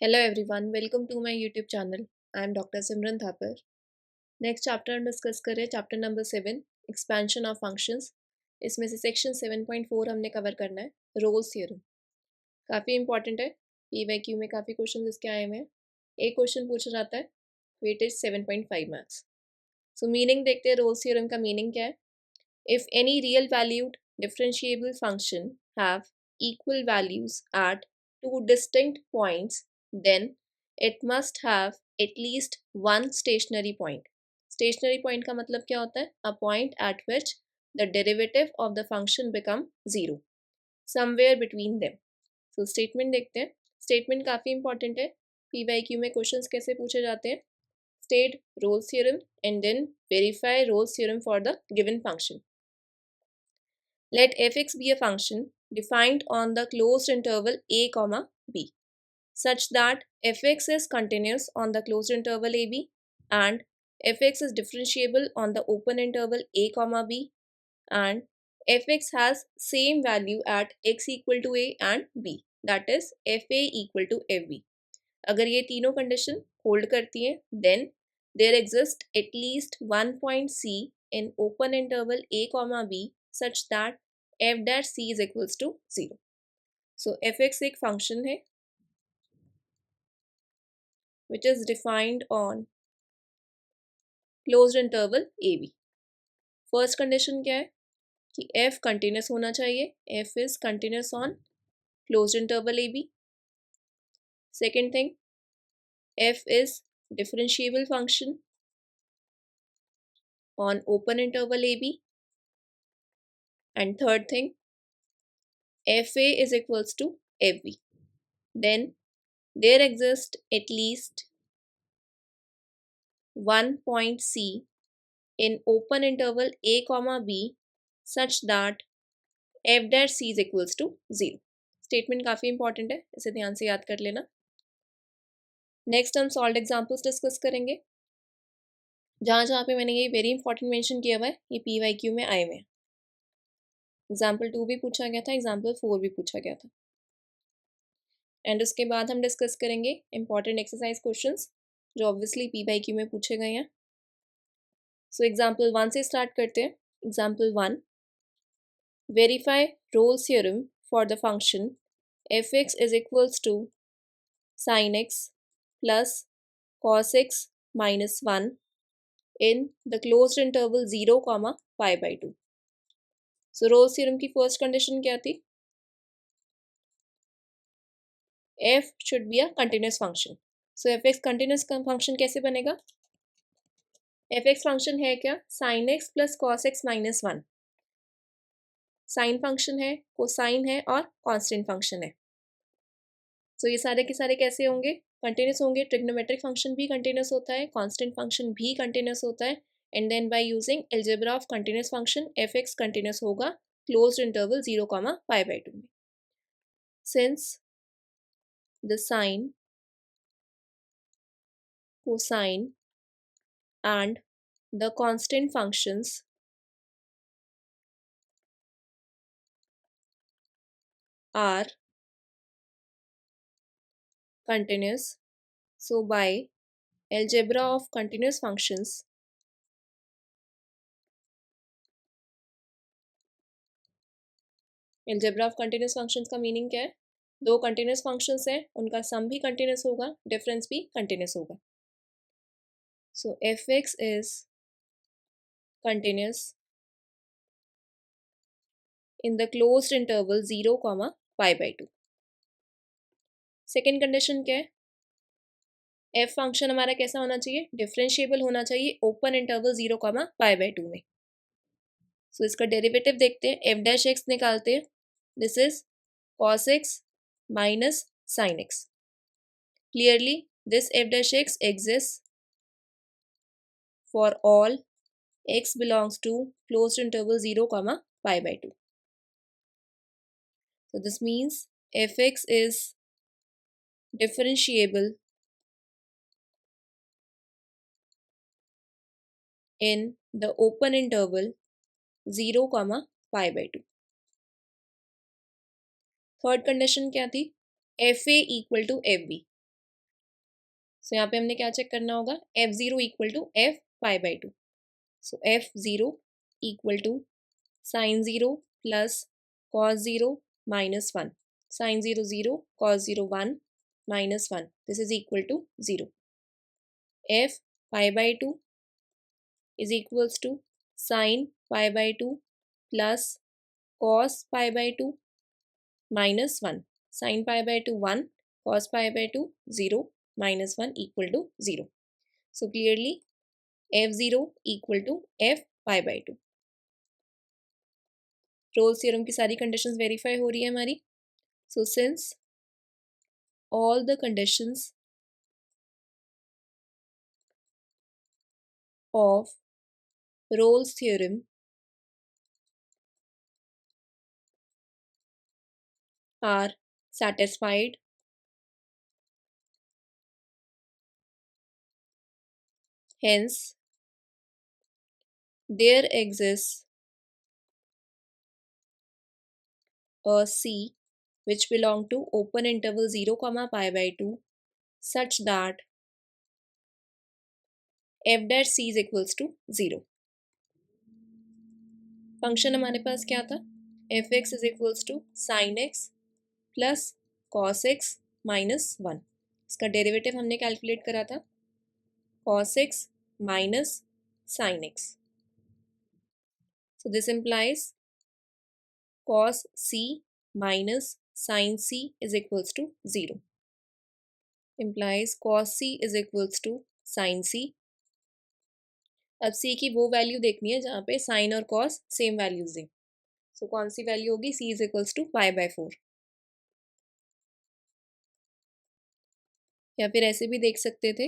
Hello everyone, welcome to my YouTube channel. I am Dr. Simran Thapar. Next chapter हम discuss कर रहे हैं chapter number 7 expansion of functions. इसमें से section 7.4 हमने कवर करना है रोल्स थ्योरम। काफ़ी इंपॉर्टेंट है, पीवाईक्यू में काफ़ी क्वेश्चन इसके आए हुए हैं। एक क्वेश्चन पूछा जाता है, वेटेज 7.5 मार्क्स। सो मीनिंग देखते हैं रोल्स थ्योरम का मीनिंग क्या है। If any real valued differentiable function have equal values at two distinct points, then it must have at least one stationary point. Stationary point का मतलब क्या होता है? A point at which the derivative of the function become zero, somewhere between them. So statement देखते हैं। Statement काफ़ी important है। PYQ में questions कैसे पूछे जाते हैं? State Rolle's theorem and then verify Rolle's theorem for the given function. Let fx be a function defined on the closed interval a comma b such that fx is continuous on the closed interval ab and fx is differentiable on the open interval a comma b and fx has same value at x equal to a and b, that is fa equal to fb. अगर ये तीनों condition hold करती हैं then there exists at least one point c in open interval a comma b such that f dash c is equals to 0. So fx एक function है which is defined on closed interval ab. First condition क्या है कि f continuous होना चाहिए, f is continuous on closed interval ab. Second thing, f is differentiable function on open interval ab. And third thing, fa is equals to fb. Then there exists at least one point c in open interval a comma b such that f dash c is equals to 0. Statement काफ़ी important है, इसे ध्यान से याद कर लेना। Next हम solve examples discuss करेंगे। जहाँ जहाँ पे मैंने ये वेरी इंपॉर्टेंट मेंशन किया हुआ है, ये PYQ में आए हुए हैं। एग्जाम्पल 2 भी पूछा गया था, एग्जाम्पल 4 भी पूछा गया था। एंड उसके बाद हम डिस्कस करेंगे इंपॉर्टेंट एक्सरसाइज क्वेश्चंस जो ऑब्वियसली PYQ में पूछे गए हैं। सो एग्जाम्पल 1 से स्टार्ट करते हैं। Example 1, verify Rolle's theorem for the function fx is equals to sin x plus cos x minus 1 in the closed interval 0, pi by 2. So Rolle's theorem की first condition क्या थी? f should be a continuous function. So fx continuous function कैसे बनेगा? fx function है क्या? sin x plus cos x minus 1. Sine function है, cosine है और कांस्टेंट फंक्शन है। सो ये सारे के सारे कैसे होंगे? कंटिन्यूस होंगे। ट्रिग्नोमेट्रिक फंक्शन भी कंटिन्यूस होता है, कांस्टेंट फंक्शन भी कंटिन्यूस होता है। And then by using algebra of continuous function fx continuous होगा क्लोज्ड इंटरवल 0, pi by 2 में। Since the sine, cosine and the constant functions are continuous, so by algebra of continuous functions algebra of continuous functions का meaning क्या है? दो continuous functions हैं, उनका सम भी continuous होगा, डिफरेंस भी कंटिन्यूस होगा। सो fx is continuous in the closed interval 0, pi by 2. Second condition क्या है? f फंक्शन हमारा कैसा होना चाहिए? डिफरेंशिएबल होना चाहिए ओपन इंटरवल 0, pi by 2 में। सो इसका डेरिवेटिव देखते हैं, f डैश x निकालते हैं। This is cos x minus sin x. Clearly this f dash x exists for all x belongs to closed interval 0, pi by 2. So this means fx is differentiable in the open interval 0, pi by 2. Third condition क्या थी? fa equal to fb. सो यहाँ पे हमने क्या check करना होगा, f0 equal to f pi by two. So f0 equal to sine 0 plus cos 0 minus 1. Sine 0 0, cos 0 1, minus 1. This is equal to 0. f pi by two is equals to sin pi by 2 plus cos pi by 2 minus 1. Sin pi by 2 1, cos pi by 2 0, minus 1 equal to 0. So clearly f0 equal to f pi by 2. Rolle's theorem की सारी conditions verify हो रही है हमारी. So since all the conditions of Rolle's theorem are satisfied, hence there exists a C which belong to open interval 0 comma pi by 2 such that f dash c is equals to 0. Function हमारे पास क्या था, F x is equals to sine X plus cos X minus 1. इसका derivative हमने calculate करा था cos X minus sine X. So this implies cos C minus sine C is equals to 0. Implies cos C is equals to sine C. अब C की वो value देखनी है जहाँ पे साइन और कॉस सेम वैल्यूज दें. सो कौन सी वैल्यू होगी, c is equals to pi by 4. या फिर ऐसे भी देख सकते थे,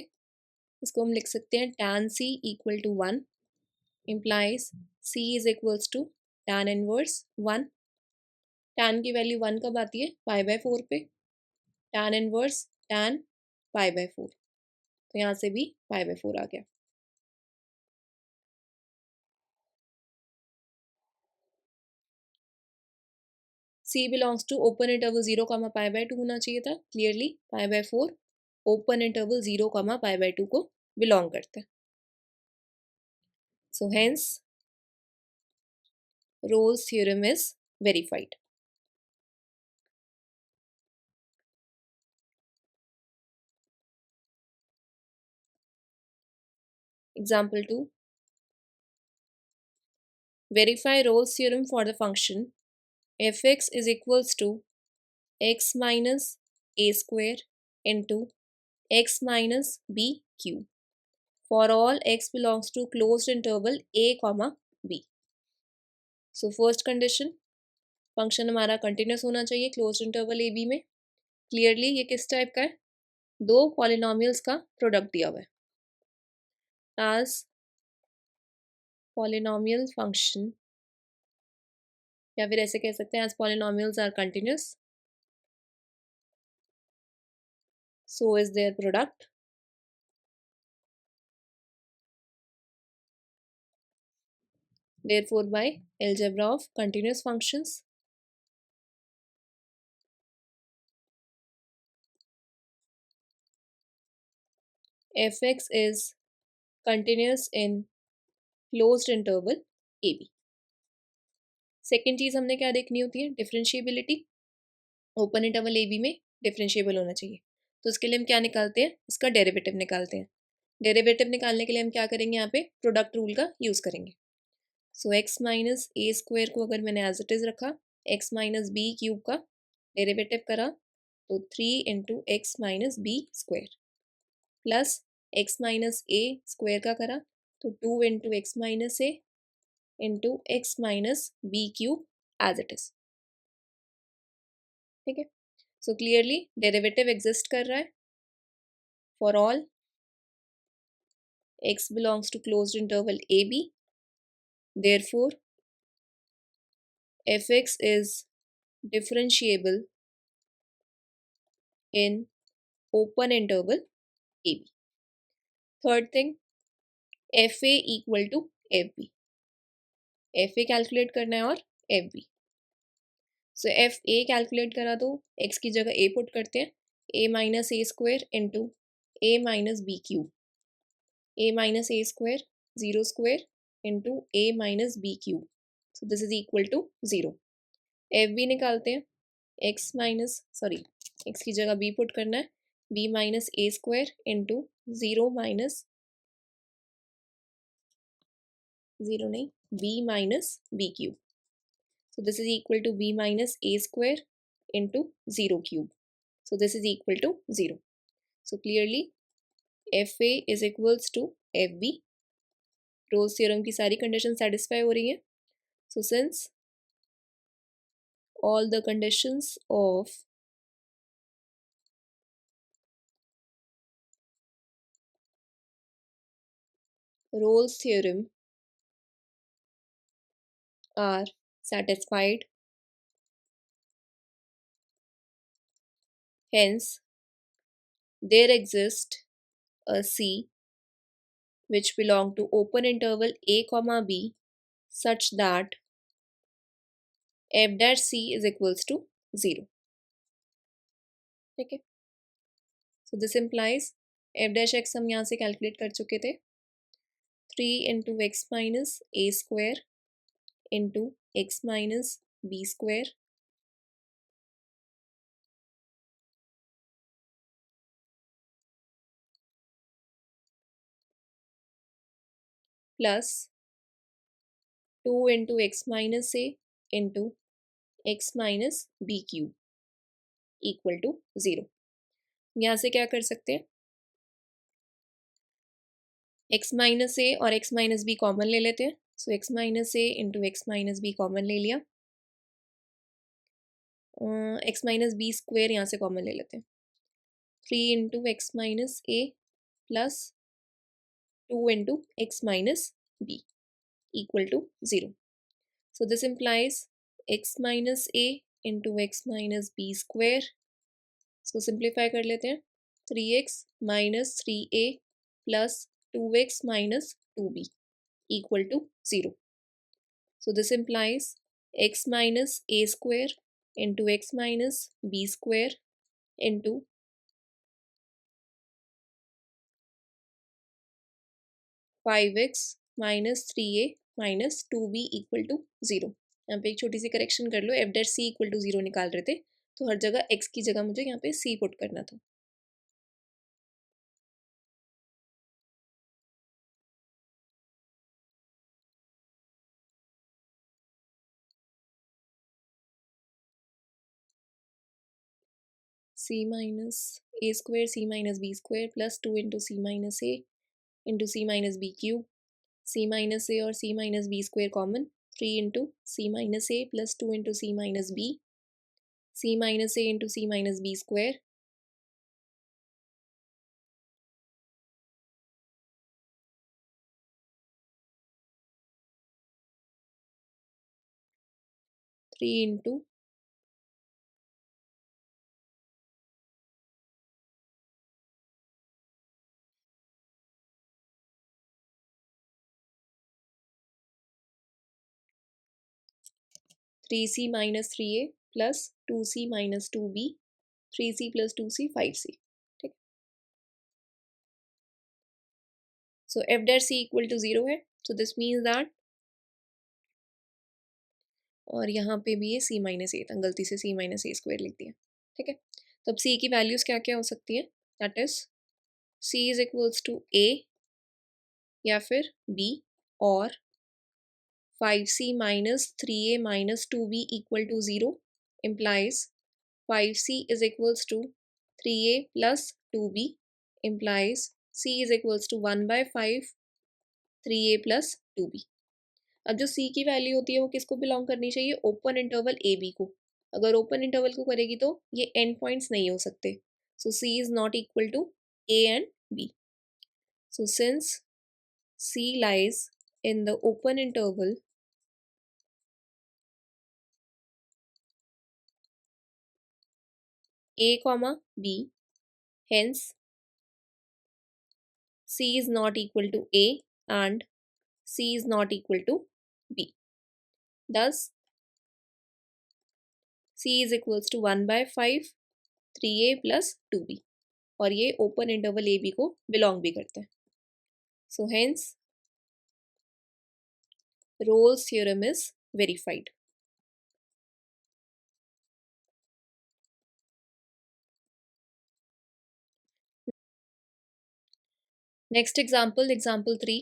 इसको हम लिख सकते हैं tan c equal to 1 implies c is equals to tan inverse 1. tan की वैल्यू 1 कब आती है, पाई बाय 4 पे. tan inverse tan pi by 4. तो यहाँ से भी पाई बाय 4 आ गया. c belongs to open interval 0 comma pi by 2 होना चाहिए था. Clearly pi by 4 open interval 0 comma pi by 2 को बिलोंग करता है. So hence Rolle's theorem is verified. Example 2. Verify Rolle's theorem for the function fx is equals to x minus a square into x minus b cube for all x belongs to closed interval a comma b. So first condition, function हमारा continuous होना चाहिए closed interval a b में. Clearly ये किस type का है, दो polynomials का प्रोडक्ट दिया हुआ है. as polynomial function, या फिर ऐसे कह सकते हैं as polynomials are continuous, so is their product. Therefore by algebra of continuous functions fx is continuous in closed interval ab. Second चीज हमने क्या देखनी होती है, differentiability. Open interval a b में डिफरेंशिएबल होना चाहिए. तो उसके लिए हम क्या निकालते हैं, इसका डेरिवेटिव निकालते हैं. डेरिवेटिव निकालने के लिए हम क्या करेंगे, यहाँ पे प्रोडक्ट रूल का यूज करेंगे. So x minus a square को अगर मैंने एज इट इज रखा, एक्स माइनस बी क्यूब का डेरिवेटिव करा तो 3 into x minus b square plus x minus a square का करा तो 2 into x minus a into x minus b cube as it is. ठीक है. सो क्लियरली डेरिवेटिव एग्जिस्ट कर रहा है for all x belongs to closed interval AB. Therefore, fx is differentiable in open interval AB. Third thing, fa equal to fb. fa calculate करना है और fb. सो fa calculate करा तो x की जगह a पुट करते हैं, a minus a square into a minus b cube, a minus a square, 0 square into a minus b cube. So this is equal to 0. F b निकालते हैं, x की जगह b पुट करना है, b minus a square into 0 minus b minus b cube. So this is equal to b minus a square into 0 cube. So this is equal to 0. So clearly fa is equals to fb. Rolle's theorem की सारी conditions satisfy हो रही हैं. So since all the conditions of Rolle's theorem are satisfied, hence there exists a C which belong to open interval a comma b such that f dash c is equals to 0. ठीक है. So this implies f dash x हम यहाँ से calculate कर चुके थे, 3 into x minus a square into x minus b square plus 2 into x minus a into x minus b cube equal to 0. यहाँ से क्या कर सकते हैं, x माइनस ए और x माइनस बी कॉमन ले लेते हैं. So x minus a into x minus b common ले लिया, x माइनस बी स्क्वेयर यहाँ से कॉमन ले लेते हैं, 3 into x minus a plus 2 into x minus b equal to 0. So this implies x minus a into x minus b square. इसको simplify कर लेते हैं, 3x minus 3a plus 2x minus 2b equal to 0. So this implies x minus a square into x minus b square into 5x minus 3a minus 2b equal to 0. यहाँ पे एक छोटी सी correction कर लो, f dash c equal to 0 निकाल रहे थे तो हर जगह x की जगह मुझे यहाँ पे c पुट करना था. c minus a square c minus b square plus 2 into c minus a into c minus b cube, c minus a और c minus b square common, 3 into c minus a plus 2 into c minus b, c minus a into c minus b square three into three c minus 3a plus 2c minus 2b, 3c plus 2c 5c. ठीक, so f dash c equal to 0 है, so this means that, और यहाँ पे भी ये c minus ए था, गलती से c माइनस ए स्क्वायर लिख दिया. ठीक है, तो अब c की वैल्यूज क्या क्या हो सकती हैं, that is c is equals to a या फिर b, और 5c minus 3a minus 2b equal to 0 implies 5c is equals to 3a plus 2b implies c is equals to 1 by 5 3a plus 2b. अब जो c की value होती है वो किसको बिलोंग करनी चाहिए, ओपन इंटरवल ए बी को. अगर ओपन इंटरवल को करेगी तो ये एंड पॉइंट्स नहीं हो सकते, so c is not equal to a and b. So since c lies in the open interval a comma b, hence c is not equal to a and c is not equal to b. Thus c is equals to 1 by 5 3a plus 2b. और ये open interval a B को belong भी करते हैं. सो hence Rolle's theorem is verified. Next example, example 3.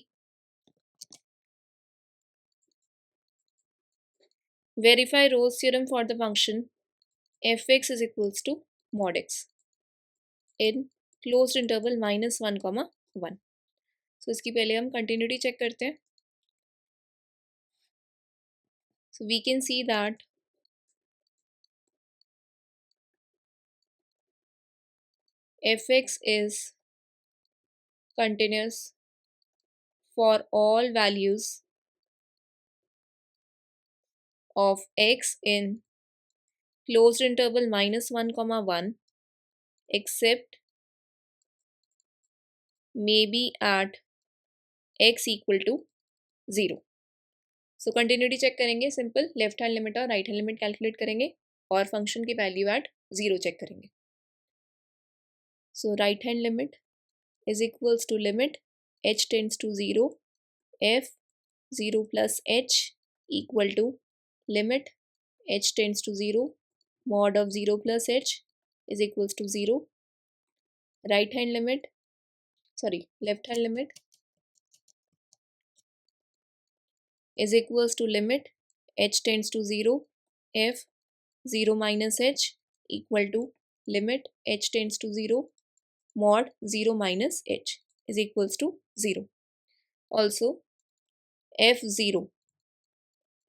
Verify Rolle's theorem for the function fx is equals to mod x in closed interval -1, 1. So इसकी पहले हम continuity check करते हैं. So we can see that fx is continuous for all values of x in closed interval -1, 1 except maybe at x equal to 0. So continuity check करेंगे. Simple left hand limit और right hand limit calculate करेंगे और function की value at 0 check करेंगे. So right hand limit is equals to limit h tends to 0 f 0 plus h equal to limit h tends to 0 mod of 0 plus h is equals to 0. Right hand limit, sorry, left hand limit is equals to limit h tends to 0 f 0 minus h equal to limit h tends to 0 mod 0 minus h is equals to 0. Also f0,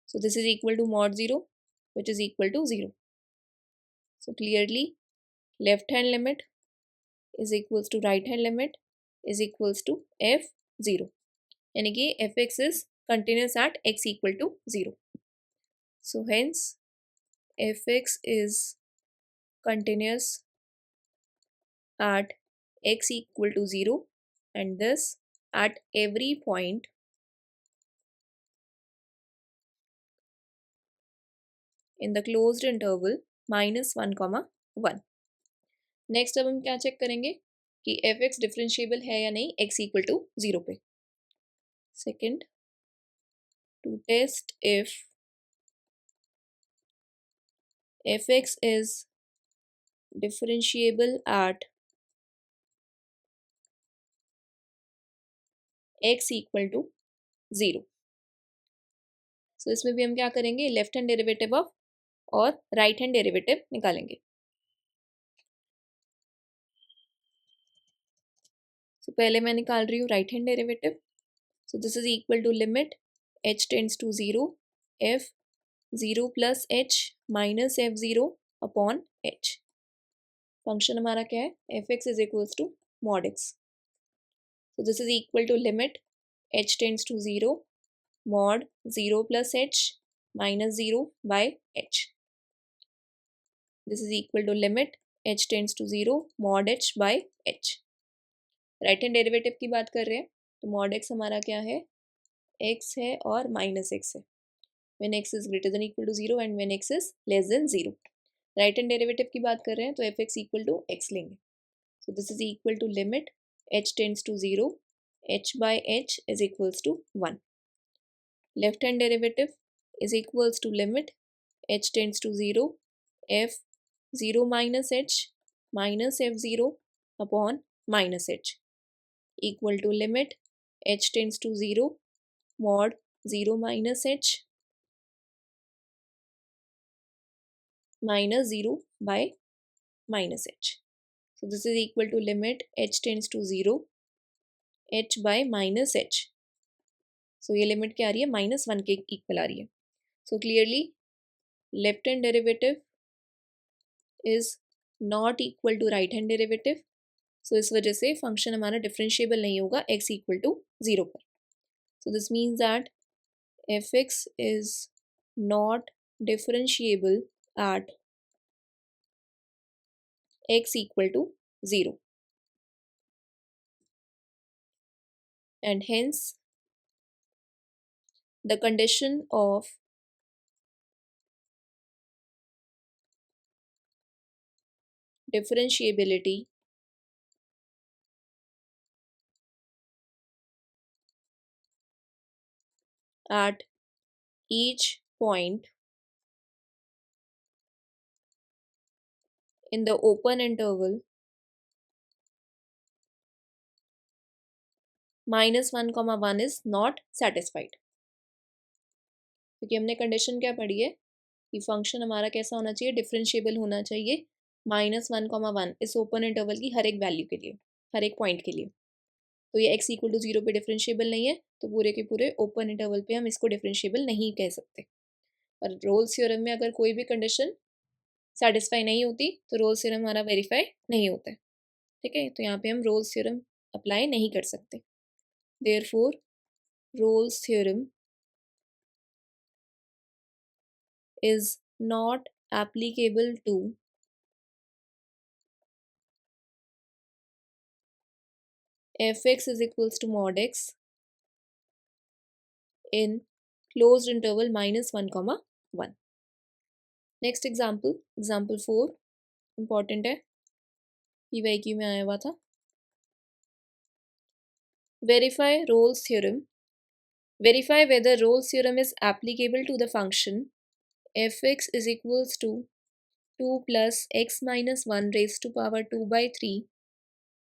so this is equal to mod 0 which is equal to 0. So clearly left hand limit is equals to right hand limit is equals to f0, यानी कि fx is continuous at x equal to 0. So hence fx is continuous at x equal to 0 and thus at every point in the closed interval -1, 1. Next अब हम क्या check करेंगे कि fx differentiable है या नहीं x equal to 0 पे. Second, to test if fx is differentiable at x equal to 0. So इसमें भी हम क्या करेंगे, लेफ्ट हैंड डेरिवेटिव ऑफ और राइट हैंड डेरिवेटिव निकालेंगे. सो पहले मैं निकाल रही हूँ right hand derivative. So this is equal to limit h tends to 0 f 0 plus h minus f0 upon h. Function हमारा क्या है, fx is equals to mod x. So this is equal to limit h tends to 0 mod 0 plus h minus 0 by h. This is equal to limit h tends to 0 mod h by h. Right hand derivative की बात कर रहे हैं तो mod x हमारा क्या है, x है और माइनस x है when x is greater than equal to 0 and when x is less than 0. Right hand derivative की बात कर रहे हैं तो fx इक्वल टू x लेंगे. So this is equal to limit h tends to 0 h by h is equals to 1. Left hand derivative is equals to limit h tends to 0 f 0 minus h minus f0 upon minus h equal to limit h tends to 0 mod 0 minus h minus 0 by minus h. So this is equal to limit h tends to 0 h by minus h. So ये limit क्या आ रही है, -1 के equal आ रही है. So clearly left hand derivative is not equal to right hand derivative. So इस वजह से फंक्शन हमारा डिफरेंशिएबल नहीं होगा x इक्वल टू 0 पर. So this means that fx is not differentiable eight x equal to 0 and hence the condition of differentiability at each point in the open interval -1, 1 is not satisfied। क्योंकि हमने condition क्या पढ़ी है कि function हमारा कैसा होना चाहिए, डिफरेंशिएबल होना चाहिए -1, 1 इस ओपन इंटरवल की हर एक वैल्यू के लिए, हर एक पॉइंट के लिए। तो ये x=0 पे डिफरेंशिएबल नहीं है, तो पूरे के पूरे ओपन इंटरवल पे हम इसको डिफरेंशिएबल नहीं कह सकते। और रोल्स थ्योरम में अगर कोई भी कंडीशन सेटिस्फाई नहीं होती तो रोल्स थ्योरम हमारा वेरीफाई नहीं होता है। ठीक है, तो यहाँ पे हम रोल्स थ्योरम अप्लाई नहीं कर सकते। Therefore Rolle's theorem is not applicable to fx is equals to mod x in closed interval -1, 1। Next example 4 important है, PYQ में आया हुआ था। Verify Rolle's theorem, verify whether Rolle's theorem is applicable to the function fx is equals to 2 plus x minus 1 raised to power 2 by 3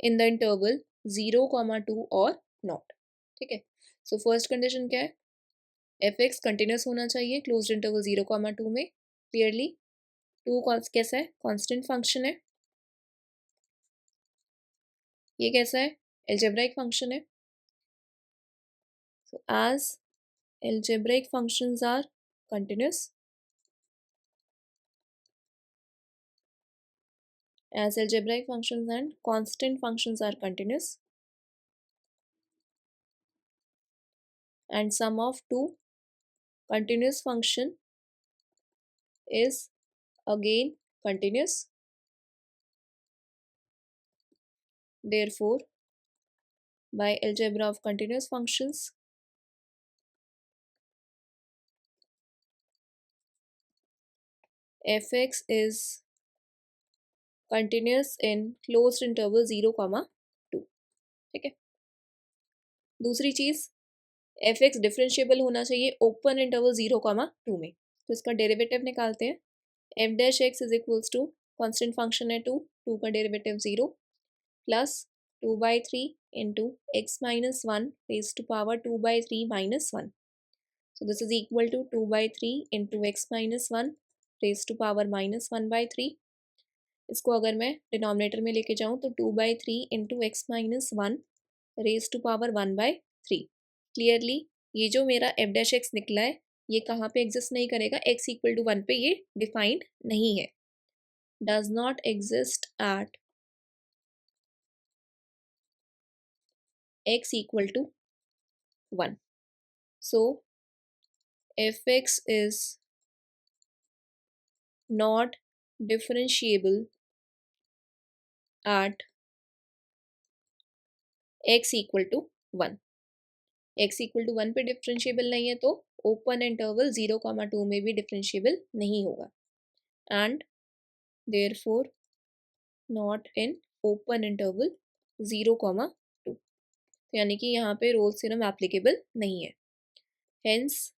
in the interval 0, 2 और not। ठीक है, so first condition क्या है, fx continuous होना चाहिए closed interval 0, 2 में। Clearly 2 कैसा है, कांस्टेंट फंक्शन है। ये कैसा है, एल्जेब्राइक फंक्शन है। So as algebraic functions are continuous, as algebraic functions and constant functions are continuous and sum of two continuous function is again continuous, therefore by algebra of continuous functions fx is continuous in closed interval 0, 2। ठीक है, दूसरी चीज fx differentiable होना चाहिए open interval 0, 2 में। तो इसका derivative निकालते हैं। f dash x is equals to constant function है 2, 2 का derivative 0 plus 2/3 into x minus 1 raise to power 2/3 minus 1। So this is equal to 2/3 into x minus 1 raise to power -1/3। इसको अगर मैं डिनोमिनेटर में लेके जाऊँ तो 2/3 into x minus 1 raise to power 1/3। Clearly ये जो मेरा एफ डैश एक्स निकला है ये कहाँ पे एग्जिस्ट नहीं करेगा, x=1 पे ये डिफाइंड नहीं है, does not exist at x=1। So fx is not differentiable at x=1। x=1 पे डिफरेंशिएबल नहीं है तो ओपन इंटरवल 0, 2 में भी डिफरेंशिएबल नहीं होगा and therefore not in open interval 0, 2। यानी कि यहाँ पे रोल्स थ्योरम एप्लीकेबल नहीं है। Hence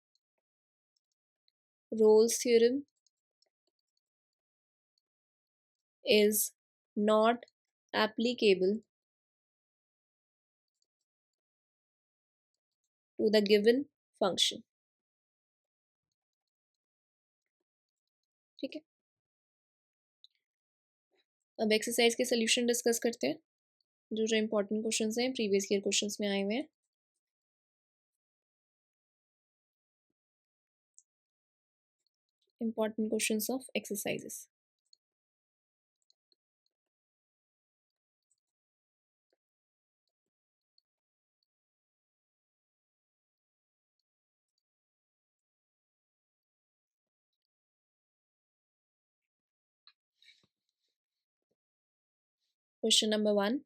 Rolle's theorem is not applicable to the given function। ठीक है, अब एक्सरसाइज के सोल्यूशन डिस्कस करते हैं। जो जो इंपॉर्टेंट क्वेश्चंस हैं प्रीवियस ईयर क्वेश्चंस में आए हुए हैं। Important questions of exercises. Question number 1,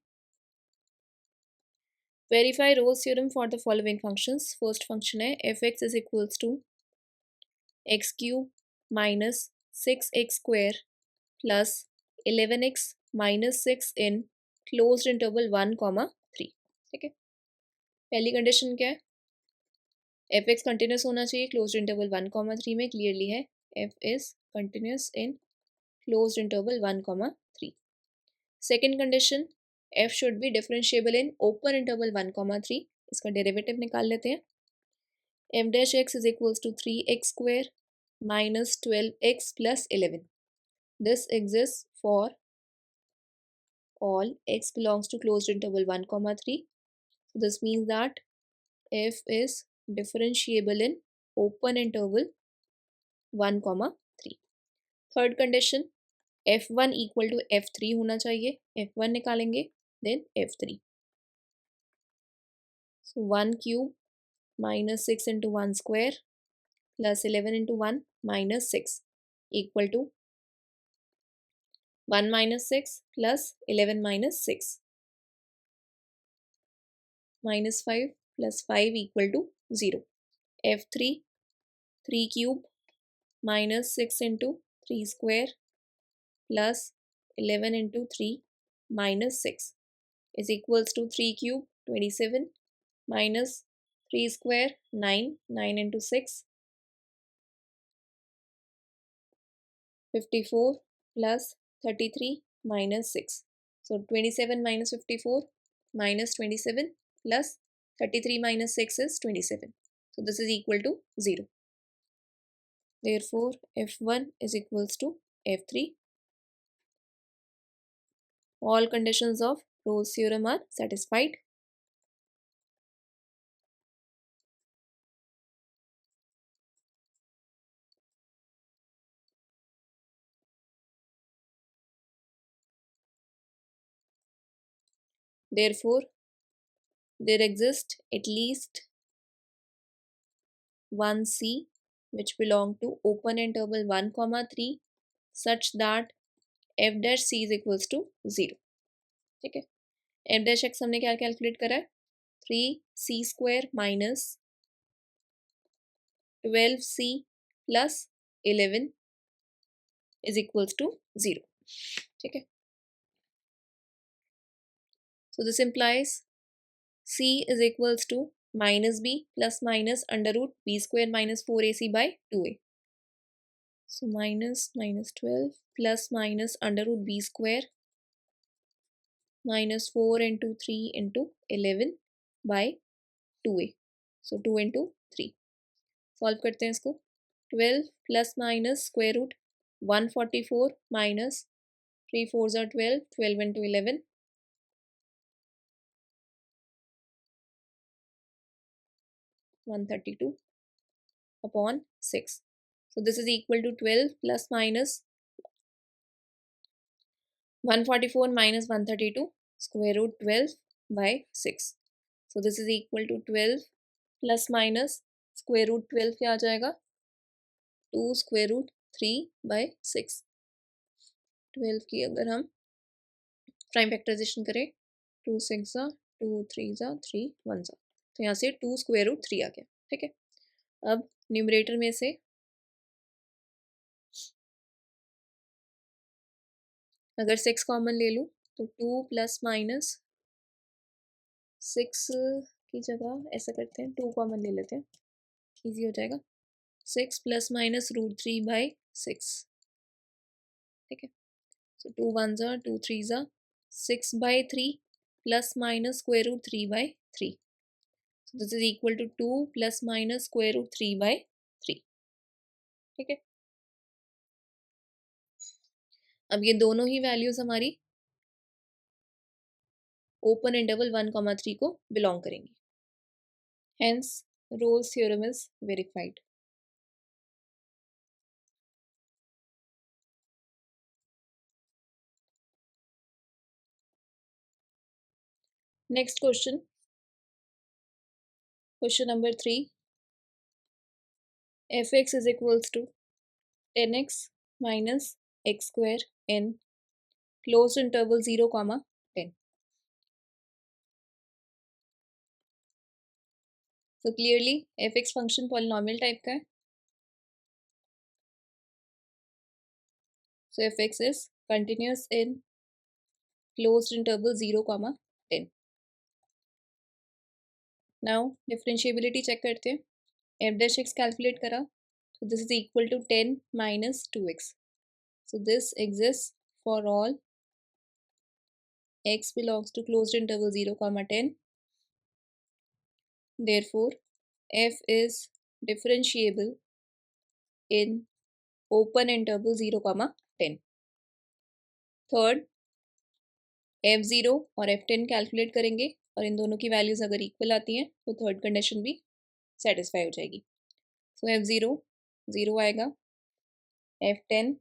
verify Rolle's theorem for the following functions. First function है f x is equals to x cube minus 6x² plus 11x minus 6 in closed interval 1, 3। ठीक है, पहली condition क्या है, f x continuous होना चाहिए close interval 1,3 में, clearly है f is continuous in close interval 1,3. Second condition, f should be differentiable in open interval 1,3. इसका डेरिवेटिव निकाल लेते हैं. F dash x is equals to 3x square minus 12x plus 11. दिस exist for all x belongs to closed interval 1,3. So this means that f is differentiable in open interval 1,3. Third condition, f1 equal to f3 होना चाहिए. f1 निकालेंगे then f3. So 1 cube minus 6 into 1 square plus 11 into 1 minus 6 equal to 1 minus 6 plus 11 minus 6 minus 5 plus 5 equal to 0. f3 3 cube minus 6 into 3 square plus 11 into 3 minus 6 is equals to 3 cube 27 minus 3 square 9, 9 into 6 54 plus 33 minus 6. So 27 minus 54 minus 27 plus 33 minus 6 is 27. So this is equal to 0. Therefore f1 is equals to f3. All conditions of Rolle's theorem are satisfied. Therefore, there exists at least one C which belong to open interval 1,3 such that f dash c is equals to 0. ठीक है. f dash x हमने क्या calculate करा है, 3c square minus 12c plus 11 is equals to 0. ठीक है. So this implies c is equals to minus b plus minus under root b square minus 4ac by 2a. So minus 12 plus minus under root b square minus 4 into 3 into 11 by 2a. So 2 into 3. Solve करते हैं इसको. 12 plus minus square root 144 minus 3 4 ज़ा 12, 12 into 11 132 upon 6. So this is equal to 12 plus minus 144 minus 132 square root 12 by 6. So this is equal to 12 plus minus square root 12 क्या आ जाएगा, 2 square root 3 by 6. 12 की अगर हम prime factorisation करें 2 6 ज़ा 2 3 ज़ा 3 1 ज़ा, तो यहाँ से 2 स्क्वायर रूट 3 आ गया. ठीक है. अब न्यूमरेटर में से अगर 6 कॉमन ले लूँ तो 2 प्लस माइनस 6 की जगह ऐसा करते हैं 2 कॉमन ले लेते हैं, इजी हो जाएगा. 6 प्लस माइनस रूट 3 बाई 6. ठीक है. सो 2 1 ज़ा 2 3 ज़ा 6 by 3 plus minus square root 3 by 3. So this is equal to 2 plus minus square root 3 by 3. ठीक है. अब ये दोनों ही वैल्यूज हमारी ओपन इंटरवल 1,3 को बिलोंग करेंगी. Hence Rolle's theorem is verified. Next question. Question number 3. fx is equals to 10x minus x square in closed interval 0, 10. So clearly fx function polynomial type का है. So fx is continuous in closed interval 0, 10. Now differentiability check करते हैं. F dash x calculate करा, तो this is equal to 10 minus 2x. So this exists for all x belongs to closed interval 0 comma 10. Therefore f is differentiable in open interval 0 comma 10. Third f0 और f10 calculate करेंगे और इन दोनों की values अगर equal आती हैं तो third condition भी सेटिस्फाई हो जाएगी. सो f0 0 आएगा, f10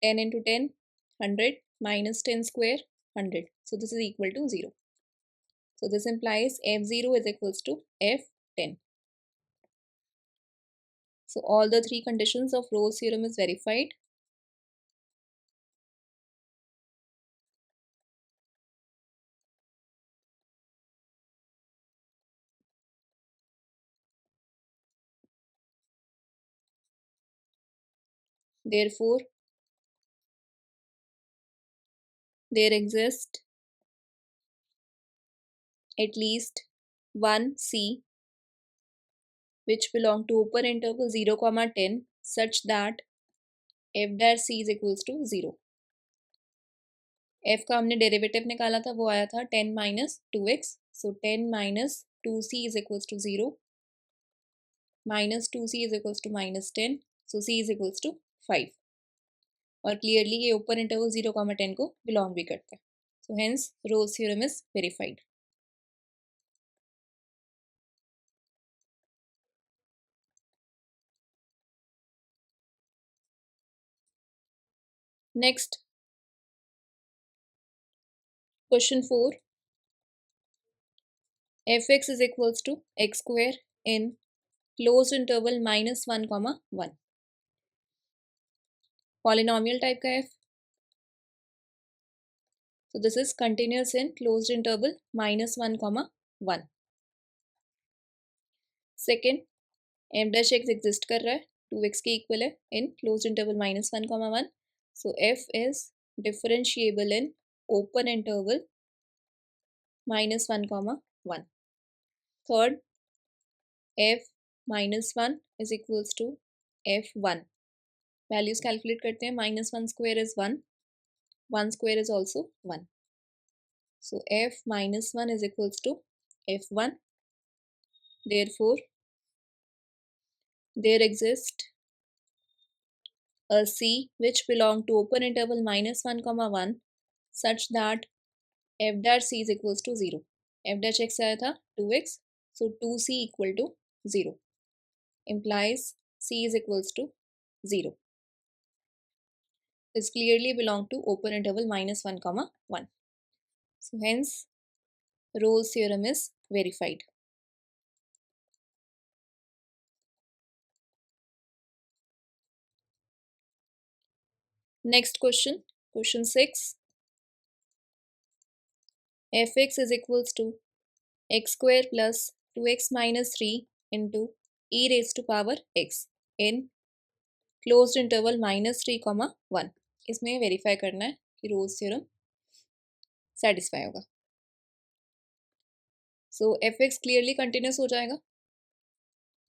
10 into 10 100 minus 10 square 100. So this is equal to 0. So this implies f0 is equals to f10. So all the three conditions of Rolle's theorem is verified. Therefore, there exists at least one C which belong to open interval 0 comma 10 such that f dash c is equals to 0. f का हमने derivative निकाला था, वो आया था 10 minus 2x. So 10 minus 2c is equals to 0, minus 2c is equals to minus 10. So c is equals to 5. और clearly ये open interval 0 comma 10 को बिलोंग भी करता है. So hence Rolle's theorem is verified. Next question 4. f(x) is equals to x square in closed interval minus 1 comma 1. Polynomial type का f. So this is continuous in closed interval minus 1 comma 1. Second, f dash x exist कर रहा है, 2x के equal है in closed interval minus 1 comma 1. So f is differentiable in open interval minus 1 comma 1. Third, f minus 1 is equals to f1. Values calculate करते हैं. Minus 1 square is 1. 1 square is also 1. So f minus 1 is equals to f1. Therefore, there exists a C which belong to open interval minus 1 comma 1 such that f dash c is equals to 0. f dash x आया था 2x. So 2c equal to 0 implies c is equals to 0. This clearly belong to open interval minus 1 comma 1. So hence Rolle's theorem is verified. Next question, question 6. f(x) is equals to x square plus 2x minus 3 into e raised to power x in closed interval minus 3 comma 1. इसमें verify करना है कि Rolle's theorem satisfy होगा. सो F x clearly continuous हो जाएगा.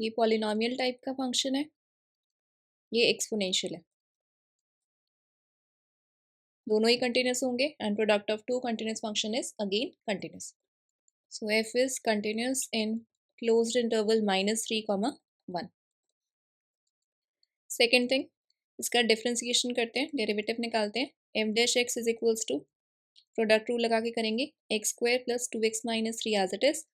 ये polynomial type का function है, ये एक्सपोनेंशियल है, दोनों ही कंटिन्यूस होंगे and product of two continuous function is again continuous. So f is continuous in closed interval minus 3 comma 1. Second thing, इसका डिफ्रेंसिएशन करते हैं, डेरिवेटिव निकालते हैं. F dash x is equals to product rule लगा के करेंगे. X square plus 2x minus 3 as it is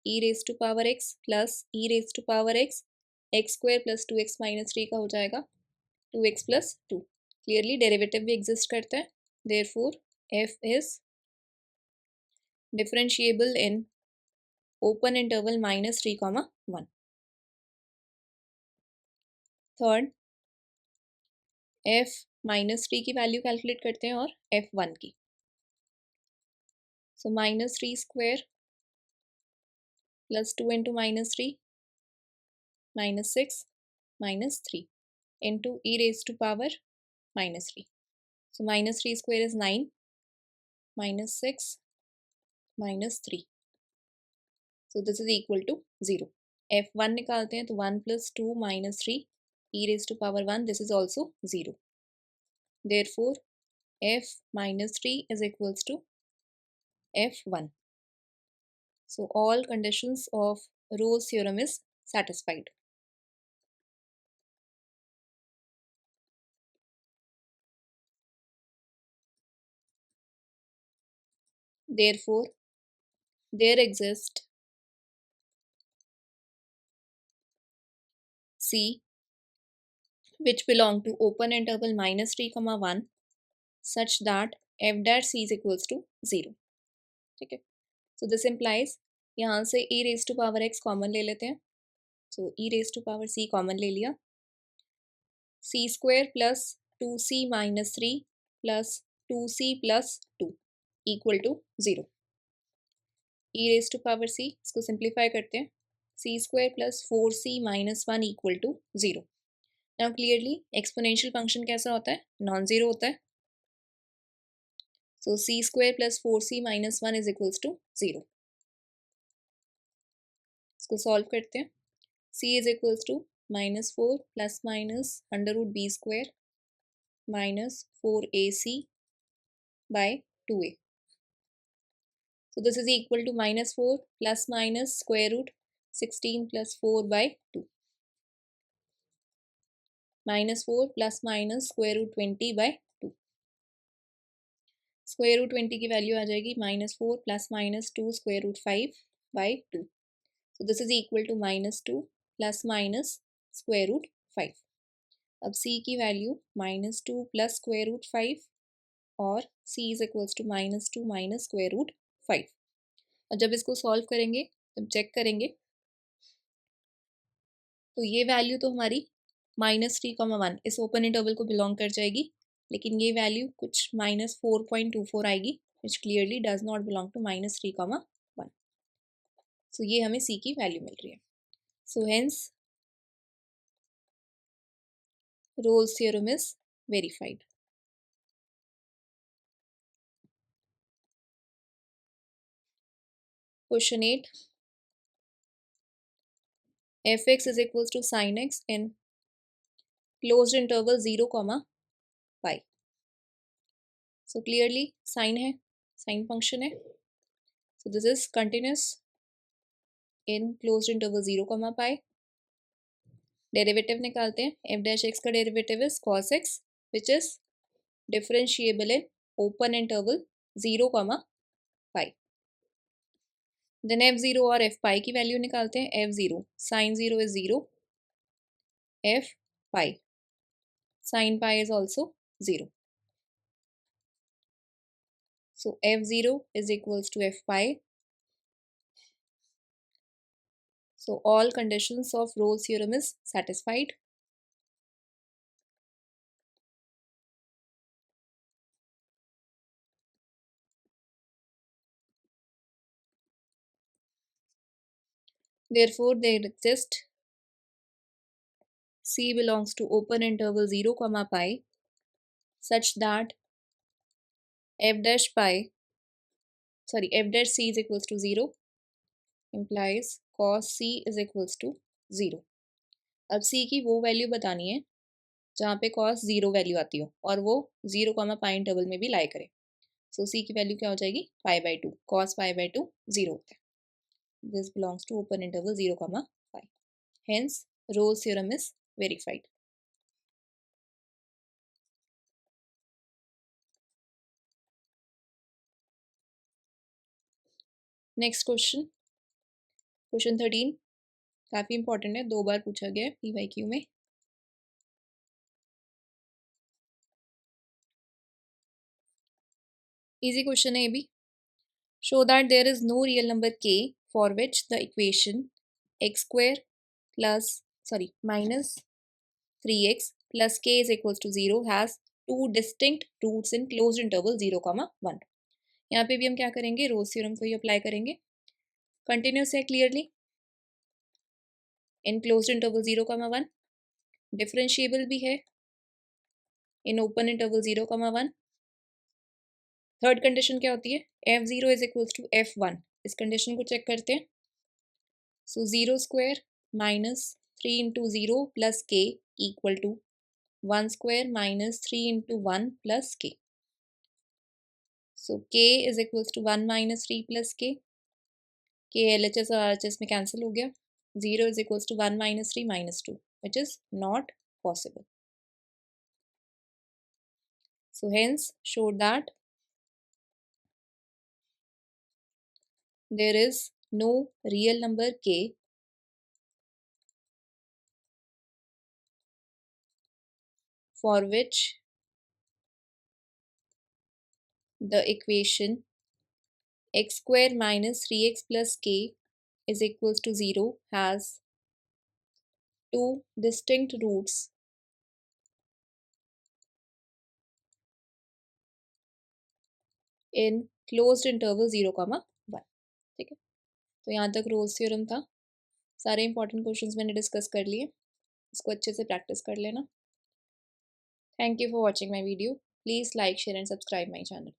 e raise to power x plus e raise to power x. X square plus 2x minus 3 का हो जाएगा 2x plus 2. Clearly derivative भी exist करता है. Therefore, f is differentiable in open interval minus 3 comma 1. Third, f minus 3 की value calculate करते हैं और f1 की. So minus 3 square plus 2 into minus 3 minus 6 minus 3 into e raised to power minus 3. So minus 3 square is 9 minus 6 minus 3. So this is equal to 0. f1 निकालते हैं तो 1 + 2 - 3 e⁻1, this is also 0. Therefore f - 3 is equals to f1. So all conditions of Rolle's theorem is satisfied. Therefore there exists C which belong to open interval -3, 1 such that f dash c is equals to 0. ठीक है. So this implies यहाँ से e⁻x common ले लेते हैं. So e⁻c common ले लिया. c² + 2c - 3 + 2c + 2 equal to 0. e⁻c इसको सिंप्लीफाई करते हैं. c² + 4c - 1 equal to 0. Now clearly exponential function कैसा होता है? नॉन ज़ीरो होता है. So c² + 4c - 1 is equals to 0. इसको सॉल्व करते हैं. c is equals to -4 ± √b² -4ac by 2a. So this is equal to -4 ± √16 + 4 by 2 -4 ± √20 by 2. √20 की value आ जाएगी -4 ± 2 √5 by 2. So this is equal to -2 ± √5. अब c की value -2 + √5 और c is equals to -2 - √5. और जब इसको सॉल्व करेंगे जब चेक करेंगे तो ये वैल्यू तो हमारी -3, 1 इस ओपन इंटरवल को बिलोंग कर जाएगी, लेकिन ये वैल्यू कुछ -4.24 आएगी which clearly does not belong to -3, 1. So ये हमें c की वैल्यू मिल रही है. So hence Rolle's theorem is verified. Question 8. fx is equals to sin x in closed interval 0, pi. So clearly sin है, sin function है. So this is continuous in closed interval 0, pi. Derivative निकालते हैं. f dash x का derivative is cos x which is differentiable in open interval 0, pi. Then f0 और f pi की value निकालते हैं. f0 sin 0 is 0, f pi sin pi is also 0. So f0 is equals to f pi. So all conditions of Rolle's theorem is satisfied. Therefore there exist C belongs to open interval 0, pi such that f dash c is equals to 0 implies cos c is equals to 0. अब c की वो value बतानी है जहाँ पे cos 0 value आती हो और वो 0, पाई इंटरवल में भी लाई करे. सो c की वैल्यू क्या हो जाएगी? π/2. cos π/2 0 होता है. This belongs to open interval 0, pi. Hence Rolle's theorem is verified. Next question, question 13 काफ़ी इंपॉर्टेंट है, 2 बार पूछा गया है PYQ में. इजी क्वेश्चन है ये भी. Show that there is no real number k for which the equation x² -3x + k is equals to 0 has 2 distinct roots in closed interval 0, 1. यहाँ पे भी हम क्या करेंगे? रोल्स थ्योरम को ही अप्लाई करेंगे. कंटिन्यूस है clearly in closed interval 0, 1. Differentiable भी है इन ओपन इंटरवल 0, 1. थर्ड कंडीशन क्या होती है? f0 is equals to f1. इस कंडीशन को चेक करते हैं. सो 0² minus 3 into 0 plus k equal to 1 square minus 3 into 1 plus k. So k is equals to 1 minus 3 plus k. K LHS और RHS में cancel हो गया. 0 is equals to 1 minus 3 minus 2, which is not possible. So hence show that there is no real number k for which the equation x square minus 3x plus k is equals to 0 has two distinct roots in closed interval 0, 1. ठीक है, तो यहाँ तक Rolle's theorem था. सारे important questions मैंने discuss कर लिए. इसको अच्छे से प्रैक्टिस कर लेना. Thank you for watching my video. Please like share and subscribe my channel.